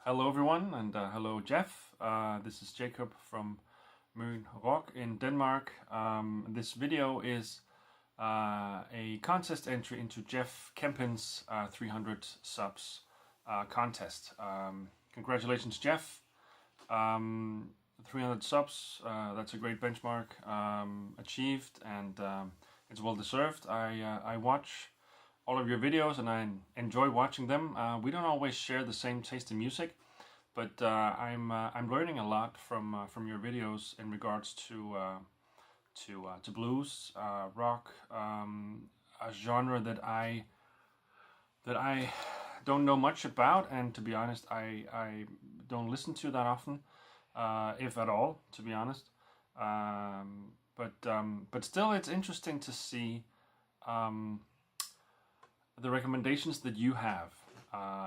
Hello everyone, and hello Jeff. This is Jacob from Moon Rock in Denmark. This video is a contest entry into Jeff Kempin's 300 subs contest. Congratulations, Jeff. 300 subs, that's a great benchmark achieved, and it's well deserved. I watch all of your videos and I enjoy watching them. We don't always share the same taste in music, but I'm learning a lot from your videos in regards to blues, rock, a genre that I don't know much about, and to be honest, I don't listen to that often, if at all, to be honest. But still, it's interesting to see the recommendations that you have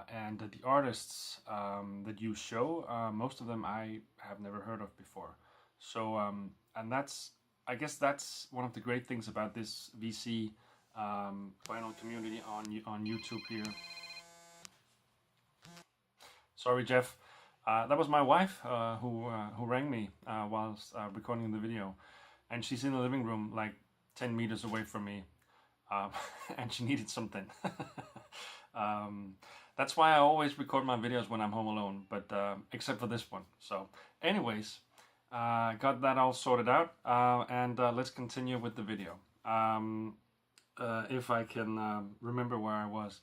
and the artists that you show. Most of them I have never heard of before. So and I guess that's one of the great things about this VC vinyl community on YouTube here. Sorry, Jeff. That was my wife who rang me whilst recording the video, and she's in the living room like 10 meters away from me, and she needed something. That's why I always record my videos when I'm home alone, but except for this one. So, anyways, got that all sorted out, and let's continue with the video. If I can remember where I was.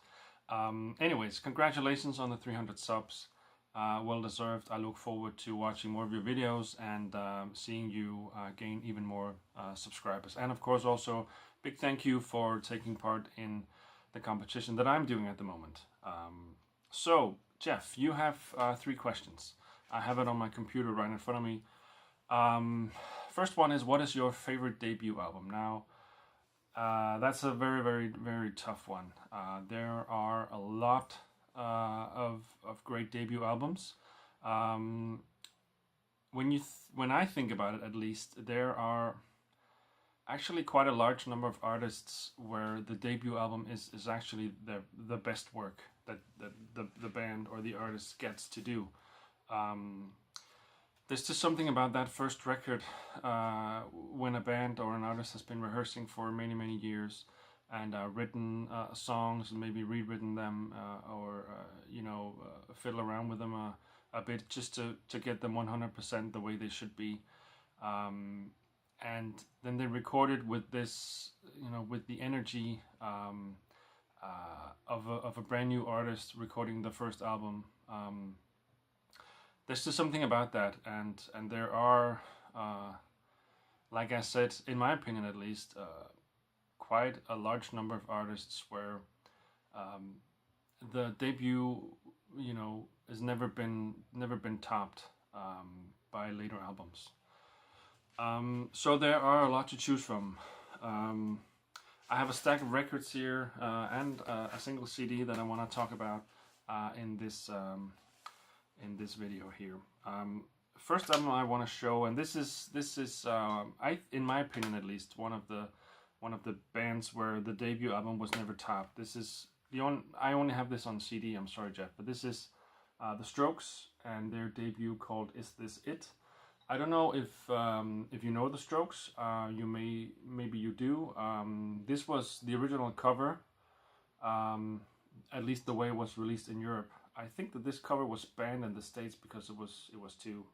Anyways, congratulations on the 300 subs. Well deserved. I look forward to watching more of your videos and seeing you gain even more subscribers. And of course, also big thank you for taking part in the competition that I'm doing at the moment. So, Jeff, you have 3 questions. I have it on my computer right in front of me. First one is, what is your favorite debut album? Now, that's a very, very, very tough one. There are a lot of great debut albums. When I think about it, at least, there are actually quite a large number of artists where the debut album is actually the best work that the band or the artist gets to do. There's just something about that first record when a band or an artist has been rehearsing for many, many years and written songs and maybe rewritten them or fiddle around with them a bit just to get them 100% the way they should be. And then they recorded with this, with the energy of a brand new artist recording the first album. There's just something about that, and there are, like I said, in my opinion at least, quite a large number of artists where the debut, has never been topped by later albums. So there are a lot to choose from. I have a stack of records here and a single CD that I want to talk about in this video here. First album I want to show, and this is in my opinion at least, one of the bands where the debut album was never topped. This is I only have this on CD. I'm sorry, Jeff, but this is The Strokes and their debut called "Is This It?" I don't know if you know The Strokes. Maybe you do. This was the original cover, at least the way it was released in Europe. I think that this cover was banned in the States because it was too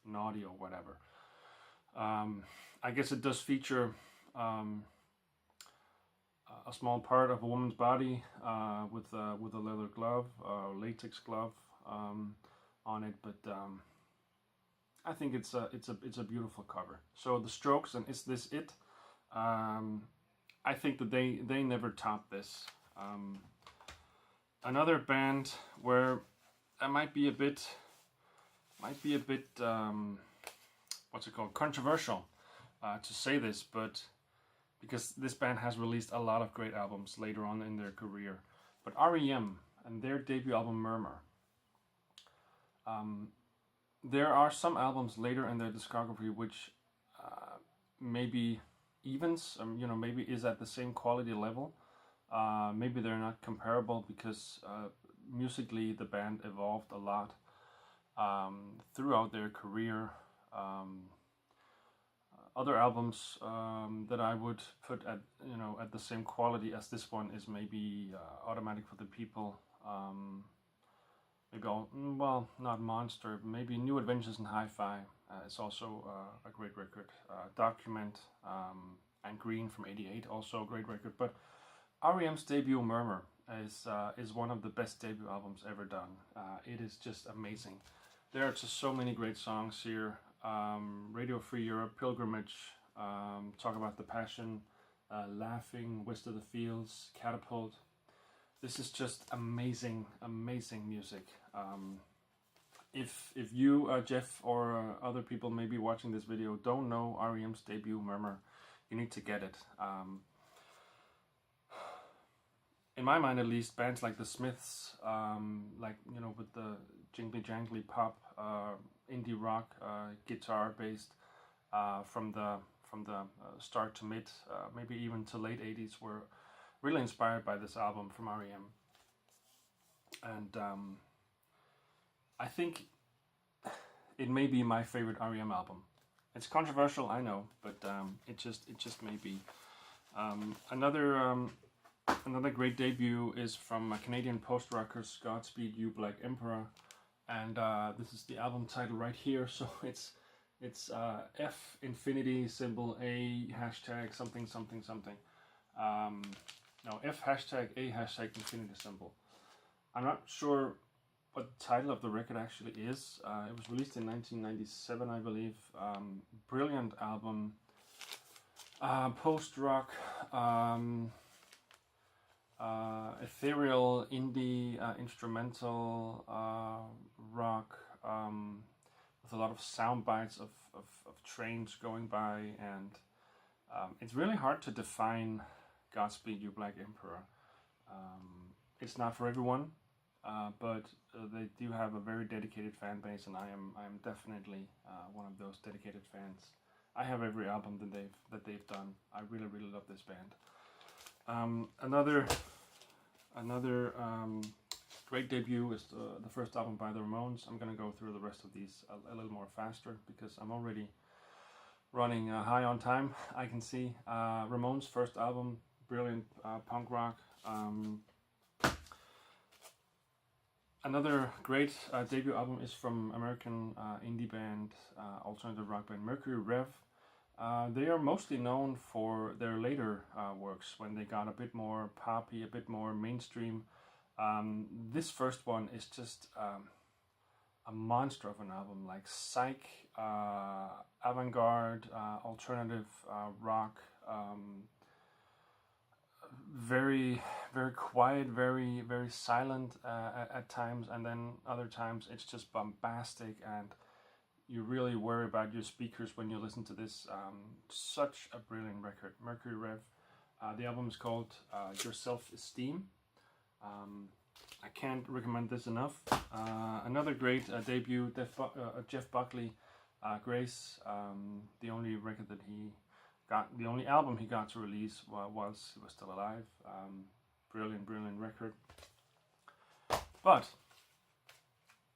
naughty or whatever. I guess it does feature a small part of a woman's body with a leather glove, latex glove on it, but I think it's a beautiful cover. So The Strokes and "Is This It?" I think that they never topped this. Another band where I might be a bit what's it called, controversial to say this, but because this band has released a lot of great albums later on in their career. But REM and their debut album Murmur. There are some albums later in their discography which maybe evens, maybe is at the same quality level. Maybe they're not comparable because musically the band evolved a lot throughout their career. Other albums that I would put at at the same quality as this one is maybe Automatic for the People. Maybe well, not Monster, but maybe New Adventures in Hi-Fi. It's also a great record. Document and Green from '88, also a great record. But REM's debut Murmur is one of the best debut albums ever done. It is just amazing. There are just so many great songs here. Radio Free Europe, Pilgrimage, Talk About the Passion, Laughing, West of the Fields, Catapult. This is just amazing, amazing music. If you, Jeff, or other people maybe watching this video don't know REM's debut Murmur, you need to get it. In my mind, at least, bands like the Smiths, like with the jingly jangly pop, indie rock, guitar based, from the start to mid, maybe even to late '80s, were really inspired by this album from REM. And I think it may be my favorite REM album. It's controversial, I know, but it just may be. Another great debut is from Canadian post-rockers Godspeed You Black Emperor, and this is the album title right here. So it's F infinity symbol A hashtag something something something. No, F hashtag A hashtag infinity symbol. I'm not sure what the title of the record actually is. It was released in 1997, I believe. Brilliant album. Post-rock, ethereal, indie, instrumental rock, with a lot of sound bites of trains going by, and it's really hard to define Godspeed You Black Emperor. It's not for everyone, but they do have a very dedicated fan base, and I am definitely one of those dedicated fans. I have every album that they've done. I really love this band. Another great debut is the first album by the Ramones. I'm gonna go through the rest of these a little more faster because I'm already running high on time. I can see Ramones' first album, brilliant punk rock. Another great debut album is from American indie band, alternative rock band Mercury Rev. They are mostly known for their later works when they got a bit more poppy, a bit more mainstream. This first one is just a monster of an album, like psych, avant-garde, alternative rock, very quiet, very silent at times, and then other times it's just bombastic, and you really worry about your speakers when you listen to this. Such a brilliant record, Mercury Rev. The album is called Your Self-Esteem. I can't recommend this enough. Another great debut, Jeff Buckley, Grace. The only record that he got, the only album he got to release was he was still alive. Brilliant record. But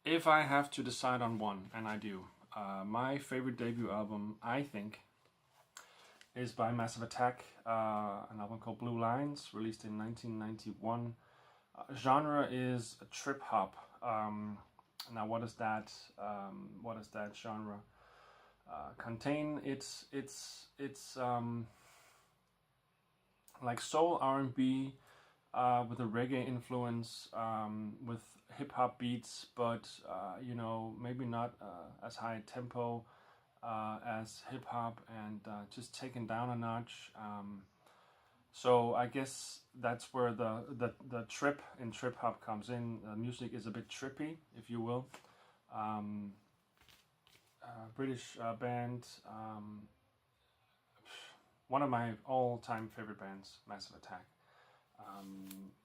if I have to decide on one, and I do, my favorite debut album, I think, is by Massive Attack, an album called Blue Lines, released in 1991. Genre is trip hop. Now, what does that genre contain? It's like soul R&B with a reggae influence, with hip hop beats, but maybe not as high tempo as hip hop, and just taken down a notch. So I guess that's where the trip in trip hop comes in. Music is a bit trippy, if you will. British band, one of my all-time favorite bands, Massive Attack.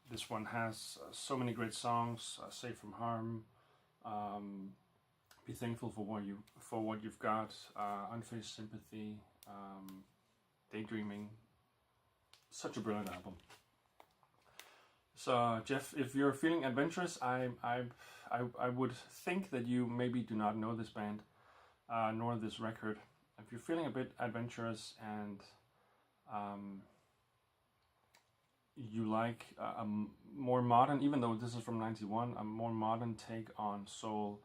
This one has so many great songs. Safe from Harm, Be Thankful for what you've got, Unfinished Sympathy, Daydreaming. Such a brilliant album. So Jeff, if you're feeling adventurous, I would think that you maybe do not know this band, nor this record. If you're feeling a bit adventurous and um, you like a more modern, even though this is from '91, a more modern take on soul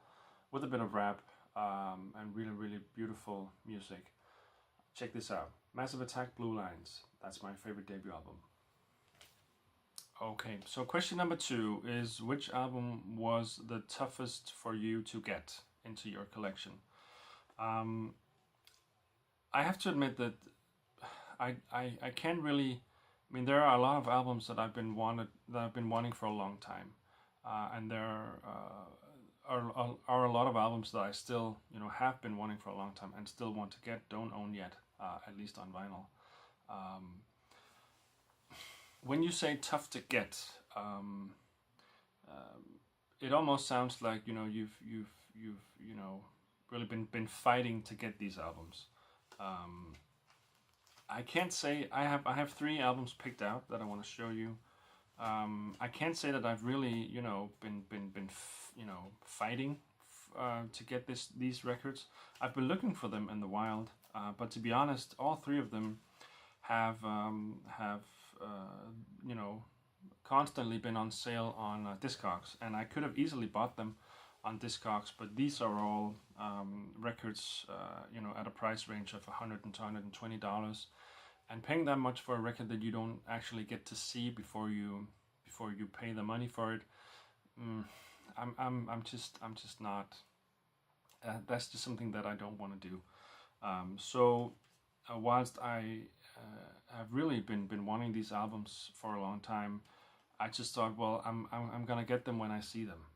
with a bit of rap and really, really beautiful music, check this out. Massive Attack, Blue Lines. That's my favorite debut album. Okay, so question number 2 is, which album was the toughest for you to get into your collection? Um, I have to admit that I can't really. I mean, there are a lot of albums that I've been wanting for a long time, and there are a lot of albums that I still have been wanting for a long time and still want to get, don't own yet, at least on vinyl. Um, when you say tough to get, um, it almost sounds like you've really been fighting to get these albums. Um, I can't say I have 3 albums picked out that I want to show you. I can't say that I've really been fighting to get these records. I've been looking for them in the wild, but to be honest, all 3 of them have constantly been on sale on Discogs, and I could have easily bought them on Discogs, but these are all records at a price range of $100 to $120, and paying that much for a record that you don't actually get to see before you pay the money for it, I'm just not. That's just something that I don't want to do. Whilst I have really been wanting these albums for a long time, I just thought, well, I'm gonna get them when I see them,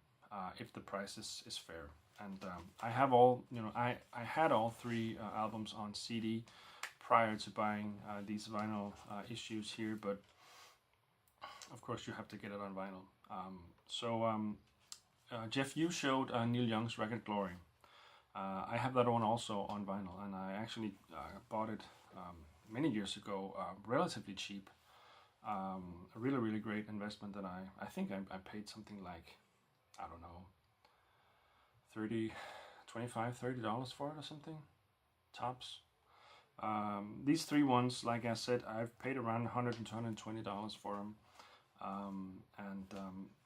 if the price is fair. And I have I had all 3 albums on CD prior to buying these vinyl issues here, but of course you have to get it on vinyl. Jeff, you showed Neil Young's record Glory. I have that one also on vinyl, and I actually bought it many years ago, relatively cheap. A really, really great investment that I think I paid something like, I don't know, $30 for it or something, tops. These 3 ones, like I said, I've paid around $100 to $120 for them, and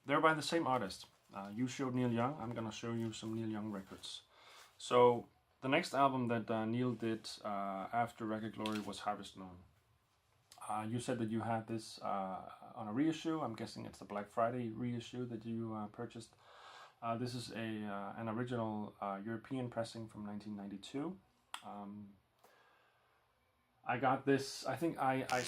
they're by the same artist. You showed Neil Young. I'm gonna show you some Neil Young records. So the next album that Neil did after Record Glory was Harvest Moon. You said that you had this on a reissue. I'm guessing it's the Black Friday reissue that you purchased. This is an original European pressing from 1992. I got this. I think I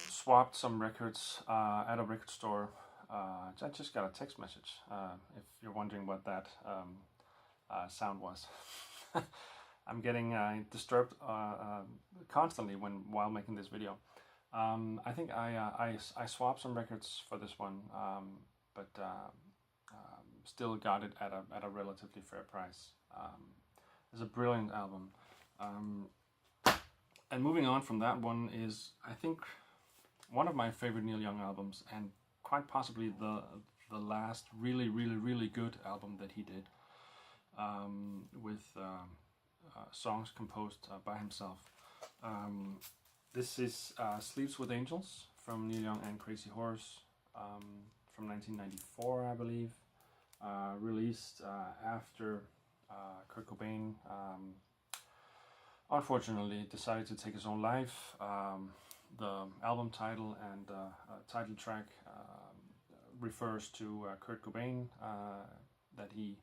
swapped some records at a record store. I just got a text message. If you're wondering what that sound was, I'm getting disturbed constantly while making this video. I think I swapped some records for this one, but still got it at a relatively fair price. It's a brilliant album. And moving on from that one is, I think, one of my favorite Neil Young albums, and quite possibly the last really, really, really good album that he did, with songs composed by himself. This is Sleeps with Angels from Neil Young and Crazy Horse, from 1994, I believe, released after Kurt Cobain unfortunately decided to take his own life. The album title and title track refers to Kurt Cobain, that he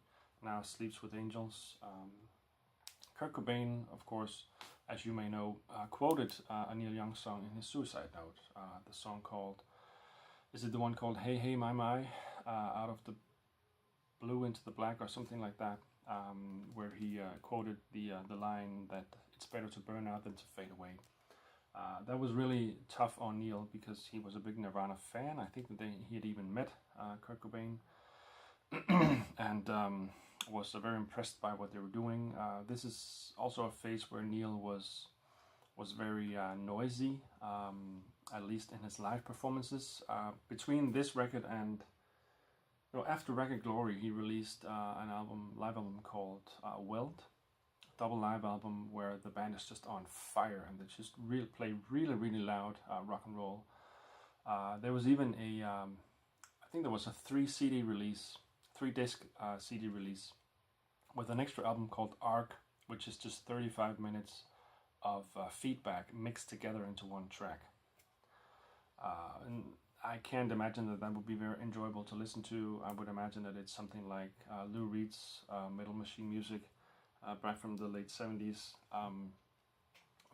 now sleeps with angels. Kurt Cobain, of course, as you may know, quoted a Neil Young song in his suicide note. The song called, is it the one called Hey Hey My My, out of the blue into the black or something like that, where he quoted the line that it's better to burn out than to fade away. That was really tough on Neil because he was a big Nirvana fan. I think that he had even met Kurt Cobain and was very impressed by what they were doing. This is also a phase where Neil was very noisy. at least in his live performances. Between this record and after Record Glory, he released an live album called Weld, double live album where the band is just on fire and they just play really loud rock and roll. There was even I think there was a 3 disc CD release with an extra album called Arc, which is just 35 minutes of feedback mixed together into one track. And I can't imagine that would be very enjoyable to listen to. I would imagine that it's something like Lou Reed's Metal Machine music back from the late 70s.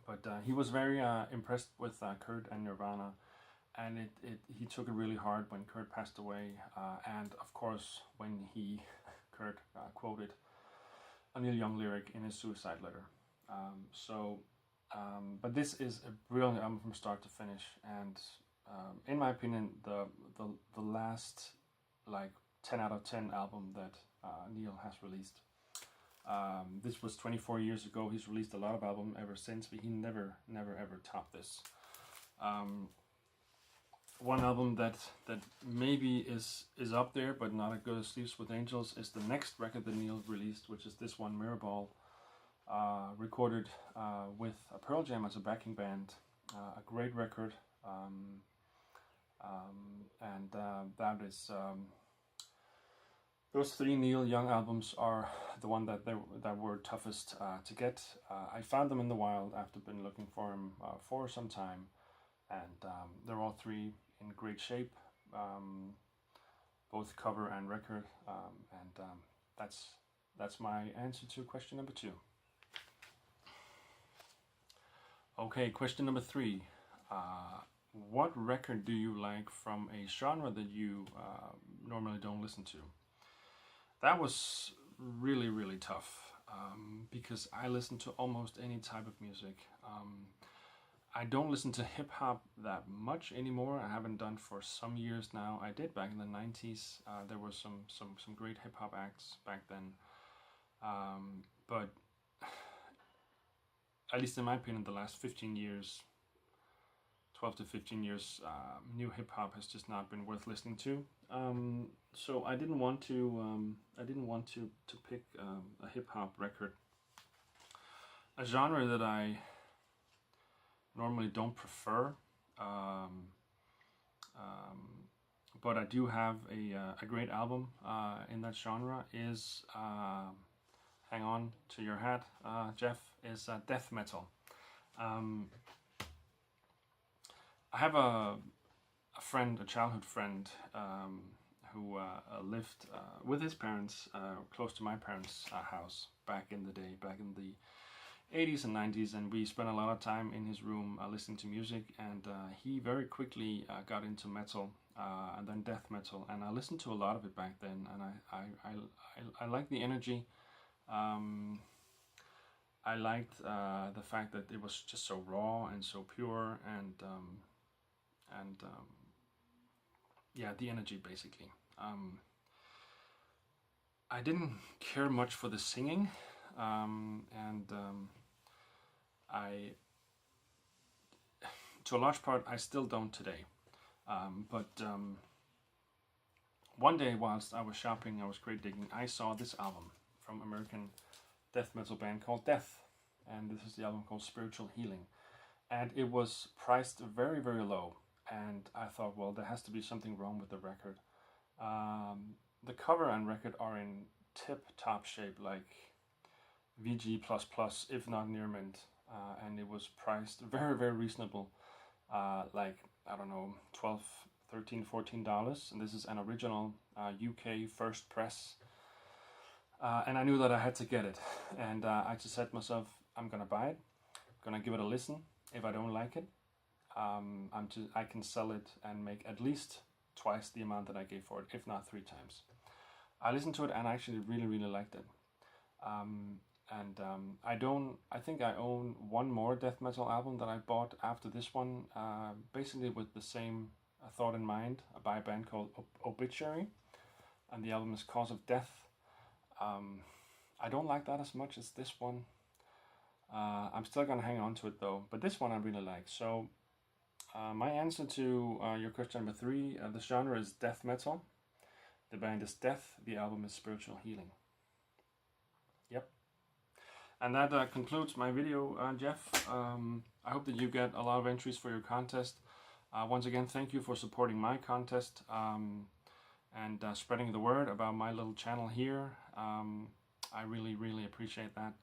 But he was very impressed with Kurt and Nirvana, and he took it really hard when Kurt passed away, and of course when Kurt quoted a Neil Young lyric in his suicide letter. But this is a brilliant album from start to finish, and in my opinion, the last like 10 out of 10 album that Neil has released. This was 24 years ago. He's released a lot of albums ever since, but he never ever topped this. One album that maybe is up there, but not as good as Sleeps with Angels, is the next record that Neil released, which is this one, Mirrorball, recorded with Pearl Jam as a backing band. A great record, and that is those 3 Neil Young albums are the one that were toughest to get. I found them in the wild after been looking for them for some time, and they're all 3 in great shape, both cover and record, and that's my answer to question number 2. Okay, question number 3. What record do you like from a genre that you normally don't listen to? That was really tough, because I listen to almost any type of music. I don't listen to hip hop that much anymore. I haven't done for some years now. I did back in the 90s. There were some great hip hop acts back then. But at least in my opinion, the last 15 years, 12 to 15 years, new hip hop has just not been worth listening to. So I didn't want to pick a hip hop record, a genre that I normally don't prefer, but I do have a great album in that genre. Is hang on to your hat, Jeff, is death metal. I have a childhood friend, who lived with his parents close to my parents' house back in the day, back in the 80s and 90s, and we spent a lot of time in his room listening to music, and he very quickly got into metal and then death metal, and I listened to a lot of it back then, and I liked the energy. I liked the fact that it was just so raw and so pure, and yeah, the energy basically. I didn't care much for the singing, and I, to a large part, I still don't today. But one day, whilst I was shopping, I was grave digging, I saw this album from American death metal band called Death, and this is the album called Spiritual Healing, and it was priced very low, and I thought, well, there has to be something wrong with the record. The cover and record are in tip-top shape, like VG++, if not near mint, and it was priced very reasonable, like, I don't know, $12, $13, $14, and this is an original UK first press, and I knew that I had to get it, and I just said to myself, I'm gonna buy it, I'm gonna give it a listen. If I don't like it, I can sell it and make at least twice the amount that I gave for it, if not 3 times. I listened to it and I actually really liked it. I think I own one more death metal album that I bought after this one, basically with the same thought in mind, by a band called Obituary, and the album is Cause of Death. I don't like that as much as this one. I'm still gonna hang on to it though, but this one I really like. So My answer to your question number 3, the genre is death metal. The band is Death. The album is Spiritual Healing. Yep. And that concludes my video, Jeff. I hope that you get a lot of entries for your contest. Once again, thank you for supporting my contest and spreading the word about my little channel here. I really, really appreciate that.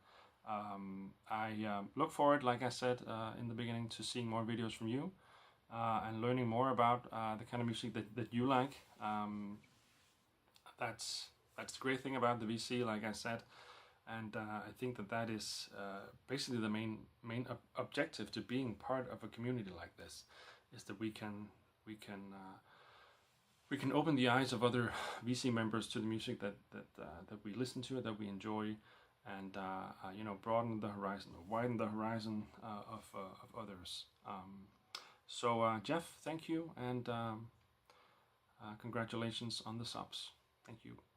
I look forward, like I said in the beginning, to seeing more videos from you and learning more about the kind of music that you like. That's the great thing about the VC, like I said, and I think that is basically the main objective to being part of a community like this, is that we can open the eyes of other VC members to the music that we listen to, that we enjoy, and broaden the horizon, or widen the horizon of others. So Jeff, thank you, and congratulations on the subs. Thank you.